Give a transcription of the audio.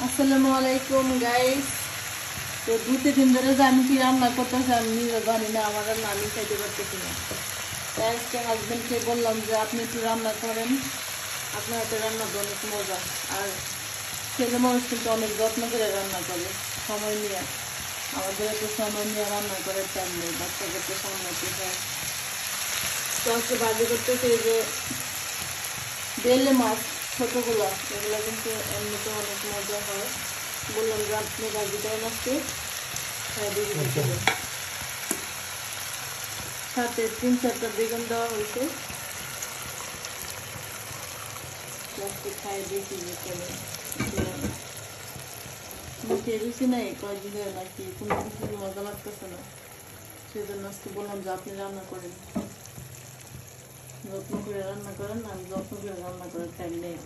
আসসালামু আলাইকুম গাইস। তো 2-3 দিন ধরে আমি কি রান্না করতেছি আমি নিজে জানি না, আমার রান্না আমি খাইতে পারতেছি না। তাই আজকে হাজবেন্ডকে বললাম যে আপনি একটু রান্না করেন, আপনার হাতে রান্না অনেক মজা। আর ছেলে মানুষ কিন্তু অনেক যত্ন করে রান্না করে, সময় নিয়ে। আমাদের এত সময় নিয়ে রান্না করার টাইম নেই, বাচ্চাকে তো সামলাতে হয়। তো আজকে বাজি করতেছে এই যে বেলে মাছ, ছোটগুলো, এগুলো কিন্তু এমনিতে অনেক মজা হয়। বললাম যে আপনি ভাজি করেন আজকে, সাথে 3-4টা বেগুন দেওয়া হয়েছে। খাই দেখি যে কেমন মুখে রুচি নাই, কয়েকদিন ধরে নাকি কোনো কিছু মজা লাগতেছে না। সেজন্য আজকে বললাম যে আপনি রান্না করেন, যত্ন করে রান্না করেন। আমি যত্ন করে রান্না করার টাইম নেই।